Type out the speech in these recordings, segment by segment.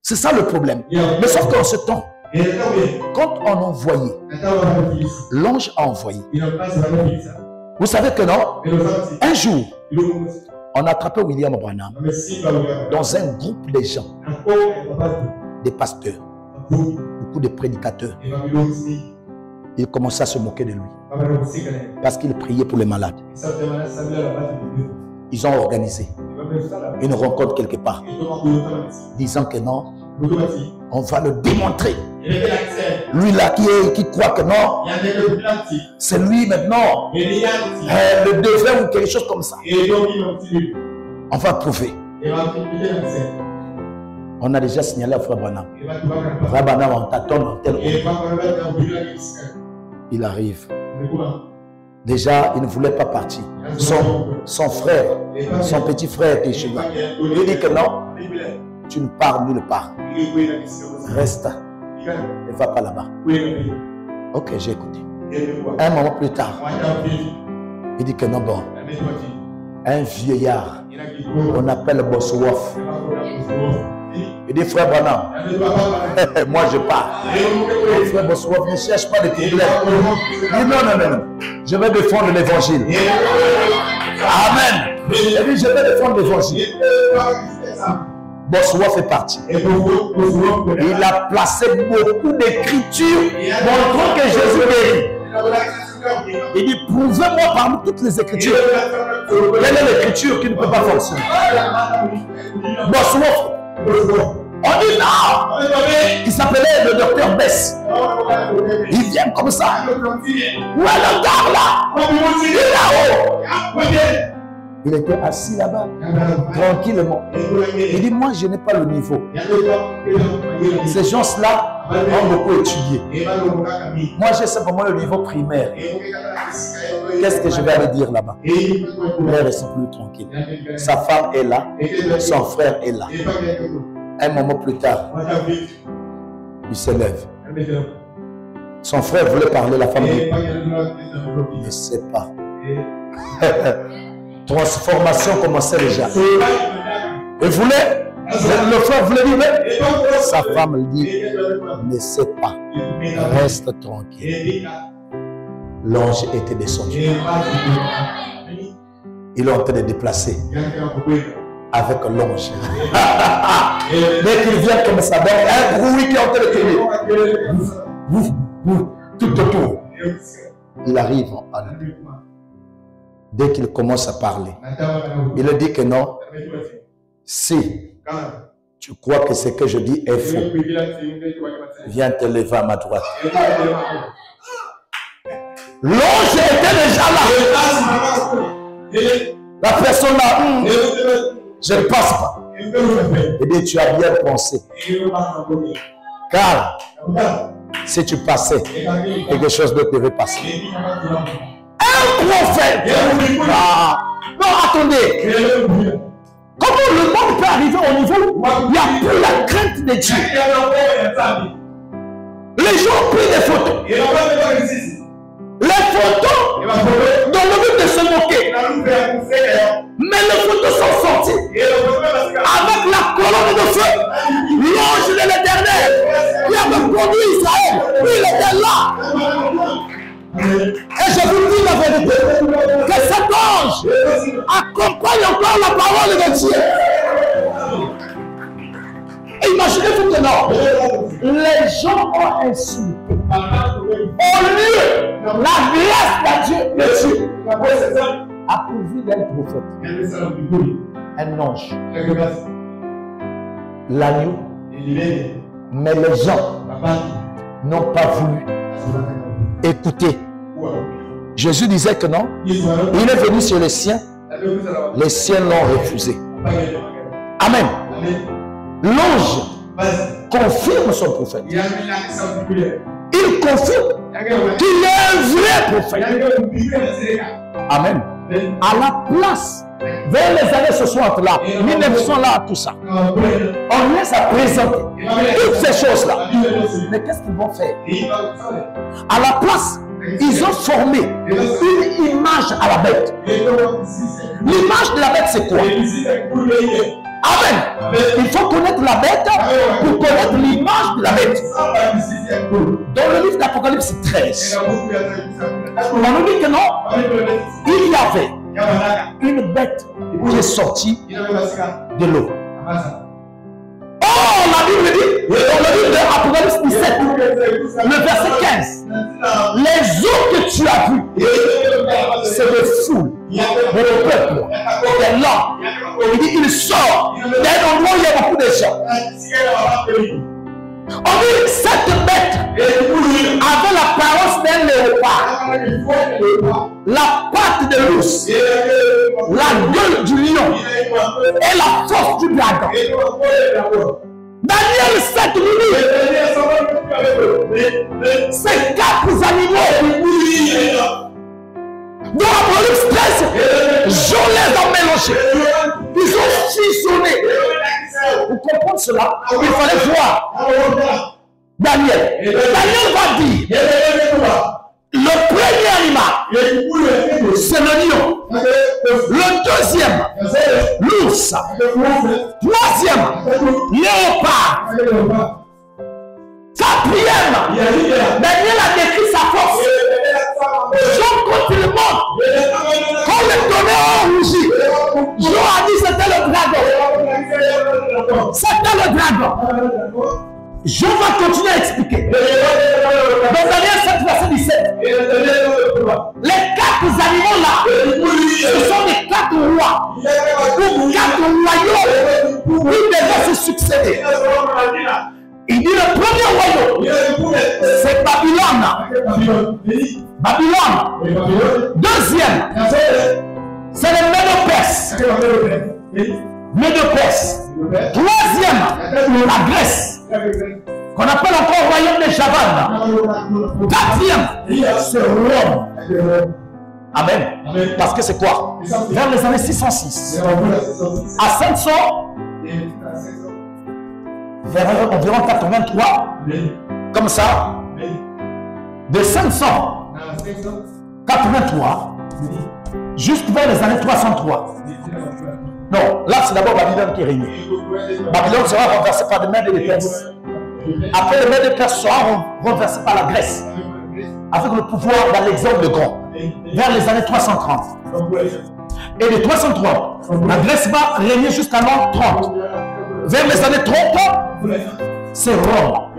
C'est ça le problème. Mais sauf qu'en ce temps, quand on envoyait, l'ange a envoyé. Vous savez que non, un jour, on a attrapé William Branham dans un groupe de gens, des pasteurs, beaucoup de prédicateurs. Ils commençaient à se moquer de lui parce qu'il priait pour les malades. Ils ont organisé une rencontre quelque part, disant que non, on va le démontrer. Lui là qui croit que non, c'est lui maintenant, le devin ou quelque chose comme ça. On va prouver. On a déjà signalé à Frère Branham. Frère Branham, on t'attend dans tel endroit. Il arrive. Déjà, il ne voulait pas partir. Son frère, son petit frère est chez lui. Il dit que non, tu ne pars nulle part. Reste. Ne va pas là-bas. Ok, j'ai écouté. Un moment plus tard, il dit que non, bon. Un vieillard, on appelle Bosworth. Il dit, frère Branham, moi je pars. Frère Bosworth, ne cherche pas de problème. Il dit, non, je vais défendre l'évangile. Amen. Il dit, je vais défendre l'évangile. Bosworth est parti. Il a placé beaucoup d'écritures montrant que Jésus guérit. Il dit, prouvez-moi parmi toutes les écritures. Quelle est l'écriture qui ne peut pas fonctionner? Bosworth. On dit non. Il s'appelait le docteur Bess. Il vient comme ça. Où est le gars là? Il est là-haut. Il était assis là-bas, tranquillement. Il dit, moi je n'ai pas le niveau. Ces gens-là ont beaucoup étudié. Moi j'ai simplement le niveau primaire. Qu'est-ce que je vais aller dire là-bas? Il reste plus tranquille. Sa femme est là, son frère est là. Un moment plus tard, il se lève. Son frère voulait parler, la femme dit, je ne sais pas. Transformation commençait déjà. Et voulait, le frère voulait dire, mais sa femme lui dit, ne sais pas, reste tranquille. L'ange était descendu. Il est en train de déplacer avec l'ange. Dès qu'il vient comme ça, donc un bruit qui est en train de tourner. Tout autour. Il arrive à lui. Dès qu'il commence à parler, il dit que non, si tu crois que ce que je dis est faux, viens te lever à ma droite. L'ange était déjà là. La personne là, je ne passe pas. Il dit, tu as bien pensé. Car si tu passais, quelque chose d'autre devait passer. Un prophète. Non, attendez. Comment le monde peut arriver au niveau où il n'y a plus la crainte de Dieu? Les gens prennent des photos. Les photos dans le but de se moquer. Mais les photos sont sorties avec la colonne de feu. L'ange de l'Éternel qui avait conduit Israël. Il était là. Et je vous dis la vérité, que cet ange accompagne encore la parole de Dieu. Imaginez-vous que non, les gens ont insulté. Au lieu, la grâce de Dieu a pourvu d'un prophète, un ange, l'agneau, mais les gens n'ont pas voulu écouter. Jésus disait que non, il est venu sur les siens l'ont refusé. Amen. L'ange confirme son prophète. Il confirme qu'il est un vrai prophète. Amen. À la place, vers les années 60 là, 1900 là, tout ça, on laisse à présenter toutes ces choses là. Mais qu'est-ce qu'ils vont faire? À la place, ils ont formé une image à la bête. L'image de la bête, c'est quoi? Amen. Il faut connaître la bête pour connaître l'image de la bête. Dans le livre d'Apocalypse 13, on nous dit que non, il y avait une bête qui est sortie de l'eau. Oh, la Bible dit, dans le livre d'Apocalypse 17, le verset 15, les eaux que tu as vues, c'est des foules, de peuple, des langues. Il dit, il sort d'un endroit où il y a beaucoup de gens. On dit, cette bête avait l'apparence d'un léopard, la patte de l'ours, la gueule du lion et la force du dragon. Daniel 7 minutes, ces 4 animaux, dans Apocalypse 13, je les ai mélangés, ils ont fusionné. Pour comprendre cela, il fallait voir Daniel. Daniel va dire, le premier animal, c'est le lion. Le deuxième, l'ours. Troisième, léopard. Quatrième, Daniel a décrit sa force. Jean, quand il monte, quand le tonnerre a rougi, Jean a dit c'était le dragon. C'était le dragon. Je vais continuer à expliquer. Dans Daniel 7, verset 17, les 4 animaux là, ce sont les 4 rois, ou 4 royaumes qui devaient se succéder. Il dit le premier royaume, c'est Babylone. Babylone. Deuxième, c'est le Médo-Perse. Médo-Perse. Troisième, la Grèce, qu'on appelle encore royaume de Javan. Quatrième, c'est Rome. Amen. Parce que c'est quoi? Vers les années 606 à 500, vers environ 83, comme ça, de 583 jusqu'à vers les années 303. Non, là c'est d'abord Babylone qui règne. Babylone sera renversée par les Mèdes et les Perses. Après, les Mèdes et les Perses seront renversés par la Grèce, avec le pouvoir d'Alexandre le Grand, vers les années 330. Et de 303, la Grèce va régner jusqu'à l'an 30. Vers les années 30, c'est Rome.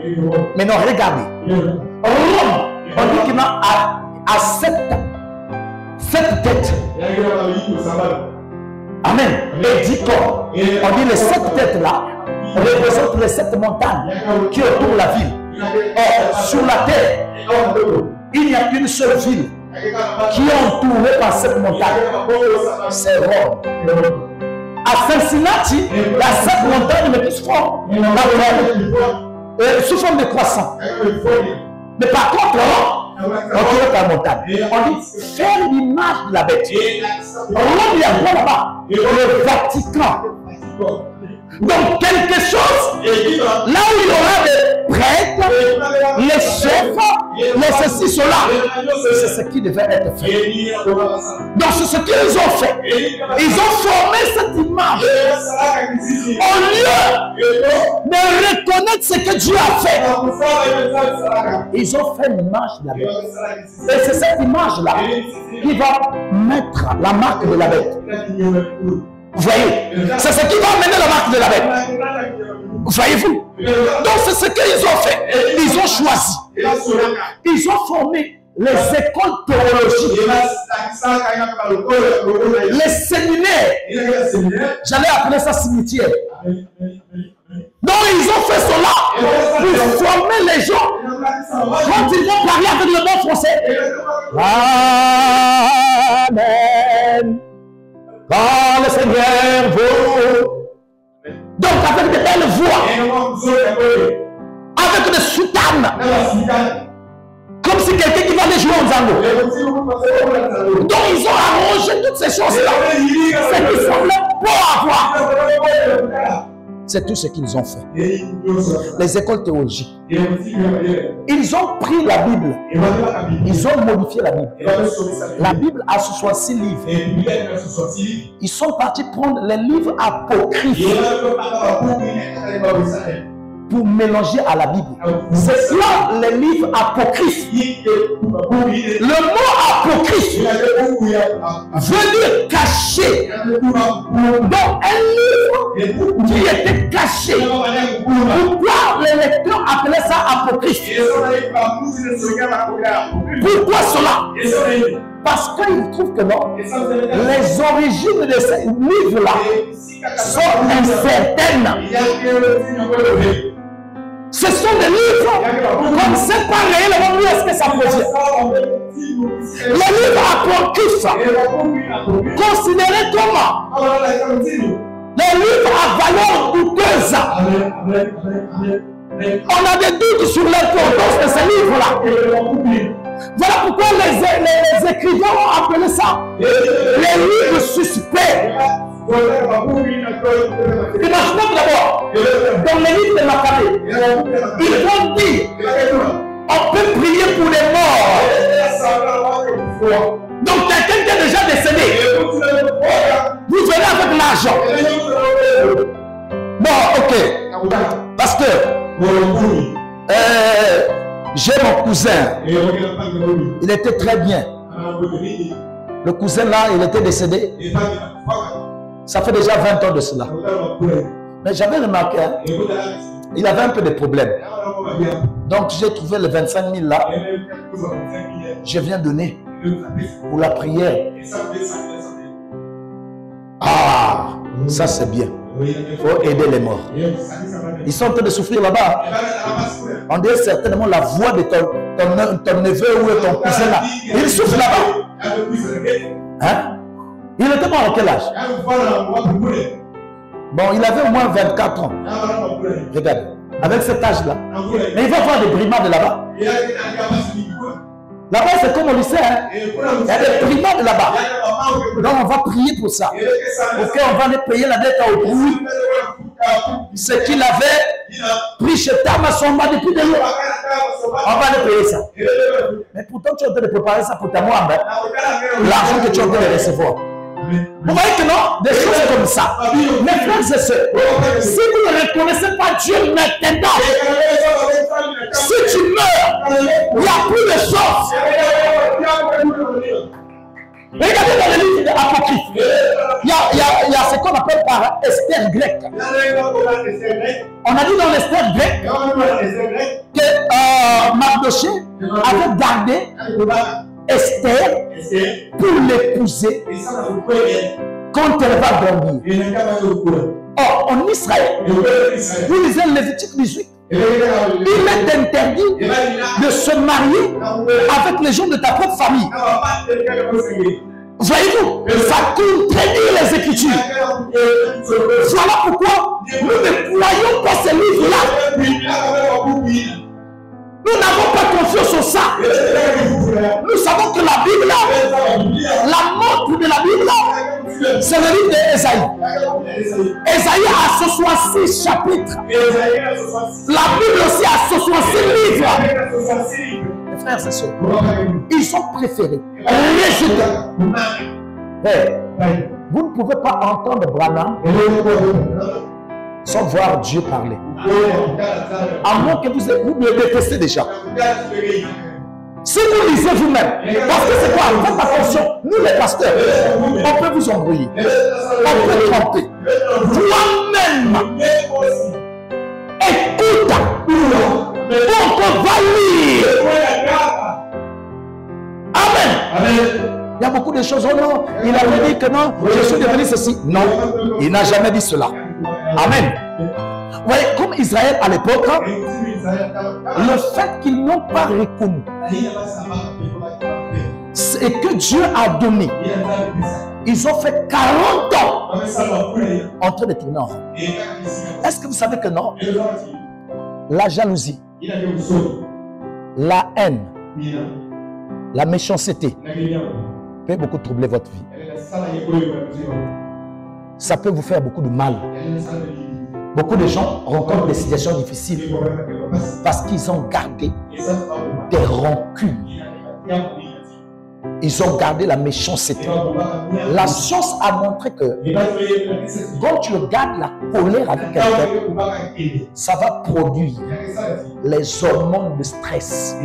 Maintenant, regardez. Rome, on dit qu'il a 7 têtes. Amen. Et 10 corps. On dit les 7 têtes-là représentent les 7 montagnes qui entourent la ville. Or, sur la terre, il n'y a qu'une seule ville qui est entourée par 7 montagnes. C'est Rome. À Cincinnati, il y a 7 montagnes, mais qui sous forme de croissant. Mais par contre, on trouve la montagne. On dit faire l'image de la bête. Rome, il y a quoi là-bas? Le Vatican. Donc quelque chose, là où il y aura des prêtres, les chefs, les ceci, cela, c'est ce qui devait être fait. Donc c'est ce qu'ils ont fait. Ils ont formé cette image. Au lieu de reconnaître ce que Dieu a fait, ils ont fait l'image de la bête. Et c'est cette image-là qui va mettre la marque de la bête. Vous voyez, c'est ce qui va amener la marque de la bête. Voyez-vous? Donc c'est ce qu'ils ont fait. Ils ont choisi. Ils ont formé les écoles théologiques, les séminaires. J'allais appeler ça cimetière. Donc ils ont fait cela pour former les gens quand ils vont parler avec le bon français. Amen. Quand le Seigneur vous. Donc avec de belles voix, avec des soutanes, comme si quelqu'un qui va aller jouer en zango. Donc ils ont arrangé toutes ces choses-là. C'est qui semblait beau à voir. C'est tout ce qu'ils ont fait. Les écoles théologiques. Ils ont pris la Bible. Ils ont modifié la Bible. La Bible a 66 livres. Ils sont partis prendre les livres apocryphes pour mélanger à la Bible. C'est là les livres apocryphes. Le mot apocryphe veut dire caché. Donc un livre qui était caché. Pourquoi les lecteurs appelaient ça apocryphe? Pourquoi cela? Parce qu'ils trouvent que non, les origines de ces livres-là sont incertaines. Ce sont des livres qu'on ne sait pas réellement où est-ce que ça provient. Les livres apocryphes, considérés comme des livres à valeur douteuse. On a des doutes sur l'importance de ces livres-là. Voilà pourquoi les écrivains ont appelé ça les livres suspects. Imaginez d'abord, dans les livres de Maccabée, ils vont dire on peut prier pour les morts. Donc quelqu'un qui est déjà décédé, vous venez avec l'argent. Bon, ok. Pasteur, j'ai mon cousin. Il était très bien. Le cousin là, il était décédé. Ça fait déjà 20 ans de cela. Mais j'avais remarqué, hein, il avait un peu de problèmes. Donc j'ai trouvé les 25 000 là. Je viens donner pour la prière. Ah, ça c'est bien. Il faut aider les morts. Ils sont en train de souffrir là-bas. On dirait certainement la voix de ton neveu ou de ton cousin là. Il souffre là-bas. Hein? Il était mort à quel âge? Bon, il avait au moins 24 ans. Regardez, avec cet âge-là. Mais il va voir des brimades là-bas. Là-bas, c'est comme au lycée. Hein? Il y a des brimades là-bas. Donc, on va prier pour ça. Ok, on va aller payer la dette au bruit. Ce qu'il avait pris chez Tamasomba depuis des mois. On va aller payer ça. Mais pourtant, tu es en train de préparer ça pour ta moi. L'argent que tu es en train de recevoir. Vous voyez que non? Des choses comme ça. Mes frères et sœurs, si vous ne reconnaissez pas Dieu maintenant, si tu meurs, il n'y a plus de chance. Regardez dans les livres apocryphes, il y a ce qu'on appelle par Esther grecque. On a dit dans l'Esther grecque que Mardoché avait gardé Esther pour l'épouser quand elle va dormir. Or, en Israël, vous lisez Lévitique 18. Il est interdit de se marier avec les gens de ta propre famille. Voyez-vous, ça contredit les Écritures. Voilà pourquoi nous ne croyons pas ces livres-là. Nous n'avons pas confiance en ça. Nous savons que la Bible, la montre de la Bible, c'est le livre d'Ésaïe. Ésaïe a 66 chapitres. La Bible aussi a 66 livres. Mes frères et sœurs, ils ont préféré rejeter. Vous ne pouvez pas entendre Branham sans voir Dieu parler. À moins que vous le détestez déjà. Si vous lisez vous-même, parce que c'est quoi? Faites attention, nous les pasteurs, on peut vous embrouiller, on peut tromper. Toi-même, écoute, donc on va lire. Amen. Il y a beaucoup de choses. Oh non, il avait dit que non, je suis devenu ceci. Non, il n'a jamais dit cela. Amen. Vous voyez, comme Israël à l'époque, le fait qu'ils n'ont pas reconnu et que Dieu a donné, ils ont fait 40 ans en train de tourner en rond. Est-ce que vous savez que non? La jalousie, la haine, la méchanceté peut beaucoup troubler votre vie. Ça peut vous faire beaucoup de mal. Beaucoup de gens rencontrent des situations difficiles parce qu'ils ont gardé des rancunes. Ils ont gardé la méchanceté. La science a montré que quand tu gardes la colère avec quelqu'un, ça va produire les hormones de stress.